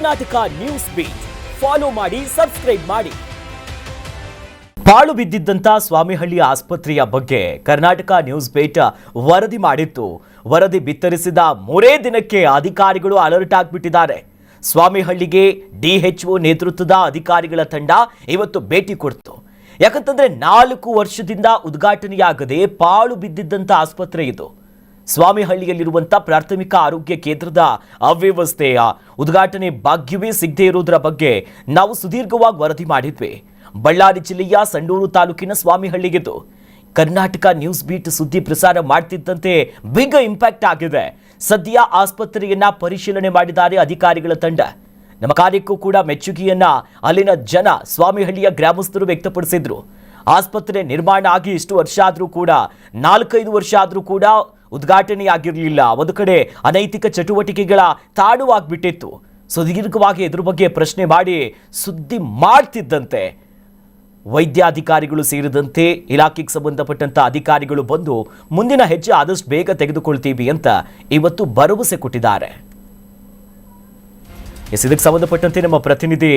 Karnataka news beat follow ಮಾಡಿ, subscribe ಮಾಡಿ. ಪಾಳು ಬಿದ್ದಿದ್ದಂತ ಸ್ವಾಮಿಹಳ್ಳಿ ಆಸ್ಪತ್ರೆಯ ಬಗ್ಗೆ ಕರ್ನಾಟಕ ನ್ಯೂಸ್ ಬೀಟ್ ವರದಿ ಮಾಡಿತ್ತು. ವರದಿ ಬಿತ್ತರಿಸಿದ 3 ದಿನಕ್ಕೆ ಅಧಿಕಾರಿಗಳು ಅಲರ್ಟ್ ಆಗಿಬಿಟ್ಟಿದ್ದಾರೆ. ಸ್ವಾಮಿಹಳ್ಳಿಗೆ ಡಿಎಚ್ಒ ನೇತೃತ್ವದ ಅಧಿಕಾರಿಗಳ ತಂಡ ಇವತ್ತು ಭೇಟಿ ಕೊಡ್ತು. ಯಾಕಂತಂದ್ರೆ 4 ವರ್ಷದಿಂದ ಉದ್ಘಾಟನೆಯಾಗದೆ ಪಾಳು ಬಿದ್ದಿದ್ದಂತ ಆಸ್ಪತ್ರೆ ಇದು. ಸ್ವಾಮಿಹಳ್ಳಿಯಲ್ಲಿರುವಂಥ ಪ್ರಾಥಮಿಕ ಆರೋಗ್ಯ ಕೇಂದ್ರದ ಅವ್ಯವಸ್ಥೆಯ ಉದ್ಘಾಟನೆ ಭಾಗ್ಯವೇ ಸಿಗದೇ ಇರುವುದರ ಬಗ್ಗೆ ನಾವು ಸುದೀರ್ಘವಾಗಿ ವರದಿ ಮಾಡಿದ್ವಿ. ಬಳ್ಳಾರಿ ಜಿಲ್ಲೆಯ ಸಂಡೂರು ತಾಲೂಕಿನ ಸ್ವಾಮಿಹಳ್ಳಿಗಿದ್ದು ಕರ್ನಾಟಕ ನ್ಯೂಸ್ ಬೀಟ್ ಸುದ್ದಿ ಪ್ರಸಾರ ಮಾಡ್ತಿದ್ದಂತೆ ಬಿಗ್ ಇಂಪ್ಯಾಕ್ಟ್ ಆಗಿದೆ. ಸದ್ಯ ಆಸ್ಪತ್ರೆಯನ್ನ ಪರಿಶೀಲನೆ ಮಾಡಿದ್ದಾರೆ ಅಧಿಕಾರಿಗಳ ತಂಡ. ನಮ್ಮ ಕಾರ್ಯಕ್ಕೂ ಕೂಡ ಮೆಚ್ಚುಗೆಯನ್ನ ಅಲ್ಲಿನ ಜನ, ಸ್ವಾಮಿಹಳ್ಳಿಯ ಗ್ರಾಮಸ್ಥರು ವ್ಯಕ್ತಪಡಿಸಿದ್ರು. ಆಸ್ಪತ್ರೆ ನಿರ್ಮಾಣ ಆಗಿ ಇಷ್ಟು ವರ್ಷ ಆದರೂ ಕೂಡ 4-5 ವರ್ಷ ಆದರೂ ಕೂಡ ಉದ್ಘಾಟನೆಯಾಗಿರಲಿಲ್ಲ. ಒಂದು ಕಡೆ ಅನೈತಿಕ ಚಟುವಟಿಕೆಗಳ ತಾಡುವಾಗ್ಬಿಟ್ಟಿತ್ತು. ಸುದೀರ್ಘವಾಗಿ ಇದ್ರ ಬಗ್ಗೆ ಪ್ರಶ್ನೆ ಮಾಡಿ ಸುದ್ದಿ ಮಾಡ್ತಿದ್ದಂತೆ ವೈದ್ಯಾಧಿಕಾರಿಗಳು ಸೇರಿದಂತೆ ಇಲಾಖೆಗೆ ಸಂಬಂಧಪಟ್ಟಂತ ಅಧಿಕಾರಿಗಳು ಬಂದು ಮುಂದಿನ ಹೆಜ್ಜೆ ಆದಷ್ಟು ಬೇಗ ತೆಗೆದುಕೊಳ್ತೀವಿ ಅಂತ ಇವತ್ತು ಭರವಸೆ ಕೊಟ್ಟಿದ್ದಾರೆ. ಇದಕ್ಕೆ ಸಂಬಂಧಪಟ್ಟಂತೆ ನಮ್ಮ ಪ್ರತಿನಿಧಿ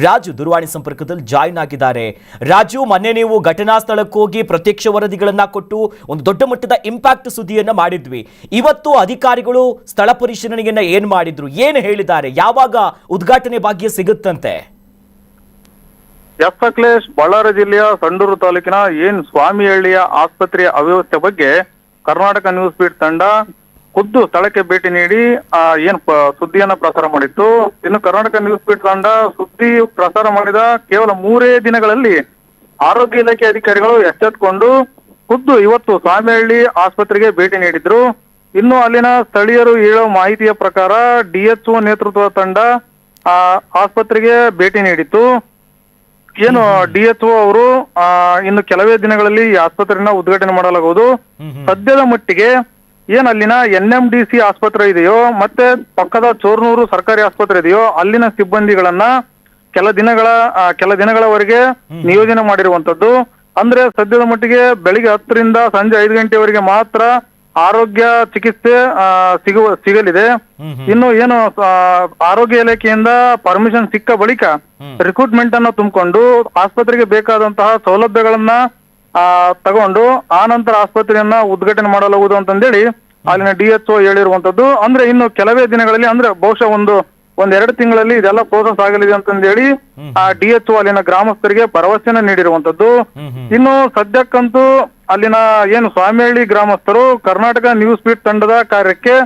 ರಾಜು ದೂರವಾಣಿ ಸಂಪರ್ಕದಲ್ಲಿ ಜಾಯಿನ್ ಆಗಿದ್ದಾರೆ. ರಾಜು, ಮೊನ್ನೆ ನೀವು ಘಟನಾ ಸ್ಥಳಕ್ಕೆ ಹೋಗಿ ಪ್ರತ್ಯಕ್ಷ ವರದಿಗಳನ್ನ ಕೊಟ್ಟು ಒಂದು ದೊಡ್ಡ ಮಟ್ಟದ ಇಂಪ್ಯಾಕ್ಟ್ ಸುದ್ದಿಯನ್ನ ಮಾಡಿದ್ವಿ. ಇವತ್ತು ಅಧಿಕಾರಿಗಳು ಸ್ಥಳ ಪರಿಶೀಲನೆಯನ್ನ ಏನ್ ಮಾಡಿದ್ರು, ಏನು ಹೇಳಿದ್ದಾರೆ, ಯಾವಾಗ ಉದ್ಘಾಟನೆ ಭಾಗ್ಯ ಸಿಗುತ್ತಂತೆ? ಎಸ್ ಅಖಿಲೇಶ್, ಬಳ್ಳಾರಿ ಜಿಲ್ಲೆಯ ಸಂಡೂರು ತಾಲೂಕಿನ ಸ್ವಾಮಿಹಳ್ಳಿಯ ಆಸ್ಪತ್ರೆಯ ಅವ್ಯವಸ್ಥೆ ಬಗ್ಗೆ ಕರ್ನಾಟಕ ನ್ಯೂಸ್ ಬೀಟ್ ತಂಡ ಖುದ್ದು ಸ್ಥಳಕ್ಕೆ ಭೇಟಿ ನೀಡಿ ಸುದ್ದಿಯನ್ನ ಪ್ರಸಾರ ಮಾಡಿತ್ತು. ಇನ್ನು ಕರ್ನಾಟಕ ನ್ಯೂಸ್ ಬೀಟ್ ತಂಡ ಸುದ್ದಿ ಪ್ರಸಾರ ಮಾಡಿದ ಕೇವಲ 3 ದಿನಗಳಲ್ಲಿ ಆರೋಗ್ಯ ಇಲಾಖೆ ಅಧಿಕಾರಿಗಳು ಎಚ್ಚೆತ್ತುಕೊಂಡು ಖುದ್ದು ಇವತ್ತು ಸ್ವಾಮಿಹಳ್ಳಿ ಆಸ್ಪತ್ರೆಗೆ ಭೇಟಿ ನೀಡಿದ್ರು. ಇನ್ನು ಅಲ್ಲಿನ ಸ್ಥಳೀಯರು ಹೇಳೋ ಮಾಹಿತಿಯ ಪ್ರಕಾರ ಡಿಎಚ್ಒ ನೇತೃತ್ವದ ತಂಡ ಆಸ್ಪತ್ರೆಗೆ ಭೇಟಿ ನೀಡಿತ್ತು. ಡಿಎಚ್ಒ ಅವರು ಇನ್ನು ಕೆಲವೇ ದಿನಗಳಲ್ಲಿ ಈ ಆಸ್ಪತ್ರೆಯನ್ನ ಉದ್ಘಾಟನೆ ಮಾಡಲಾಗುವುದು. ಸದ್ಯದ ಮಟ್ಟಿಗೆ ಅಲ್ಲಿನ NMDC ಆಸ್ಪತ್ರೆ ಇದೆಯೋ ಮತ್ತೆ ಪಕ್ಕದ ಚೋರ್ನೂರು ಸರ್ಕಾರಿ ಆಸ್ಪತ್ರೆ ಇದೆಯೋ ಅಲ್ಲಿನ ಸಿಬ್ಬಂದಿಗಳನ್ನ ಕೆಲ ದಿನಗಳವರೆಗೆ ನಿಯೋಜನೆ ಮಾಡಿರುವಂತದ್ದು. ಅಂದ್ರೆ ಸದ್ಯದ ಮಟ್ಟಿಗೆ ಬೆಳಿಗ್ಗೆ 10 ರಿಂದ ಸಂಜೆ 5 ಗಂಟೆವರೆಗೆ ಮಾತ್ರ ಆರೋಗ್ಯ ಚಿಕಿತ್ಸೆ ಸಿಗಲಿದೆ. ಇನ್ನು ಆರೋಗ್ಯ ಇಲಾಖೆಯಿಂದ ಪರ್ಮಿಷನ್ ಸಿಕ್ಕ ಬಳಿಕ ರಿಕ್ರೂಟ್ಮೆಂಟ್ ಅನ್ನು ತುಂಬಿಕೊಂಡು ಆಸ್ಪತ್ರೆಗೆ ಬೇಕಾದಂತಹ ಸೌಲಭ್ಯಗಳನ್ನ ತಗೊಂಡು ಆ ನಂತರ ಆಸ್ಪತ್ರೆಯನ್ನ ಉದ್ಘಾಟನೆ ಮಾಡಲಾಗುವುದು ಅಂತಂದೇಳಿ ಅಲ್ಲಿನ ಡಿಎಚ್ಒ ಹೇಳಿರುವಂತದ್ದು. ಅಂದ್ರೆ ಇನ್ನು ಕೆಲವೇ ದಿನಗಳಲ್ಲಿ, ಅಂದ್ರೆ ಬಹುಶಃ ಒಂದೆರಡು ತಿಂಗಳಲ್ಲಿ ಇದೆಲ್ಲ ಪ್ರೋಸೆಸ್ ಆಗಲಿದೆ ಅಂತಂದೇಳಿ ಆ ಡಿಎಚ್ಒ ಅಲ್ಲಿನ ಗ್ರಾಮಸ್ಥರಿಗೆ ಭರವಸೆನ ನೀಡಿರುವಂತದ್ದು. ಇನ್ನು ಸದ್ಯಕ್ಕಂತೂ ಅಲ್ಲಿನ ಸ್ವಾಮಿಹಳ್ಳಿ ಗ್ರಾಮಸ್ಥರು ಕರ್ನಾಟಕ ನ್ಯೂಸ್ ಬೀಟ್ ತಂಡದ ಕಾರ್ಯಕ್ಕೆ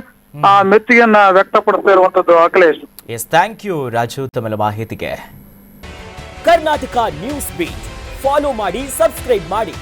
ಮೆಚ್ಚುಗೆಯನ್ನ ವ್ಯಕ್ತಪಡಿಸ್ತಾ ಇರುವಂತದ್ದು. Akhilesh, yes, thank you Raju ತಮ್ಮ ಮಾಹಿತಿಗೆ. ಕರ್ನಾಟಕ ನ್ಯೂಸ್ ಬೀಟ್ ಫಾಲೋ ಮಾಡಿ, ಸಬ್ಸ್ಕ್ರೈಬ್ ಮಾಡಿ.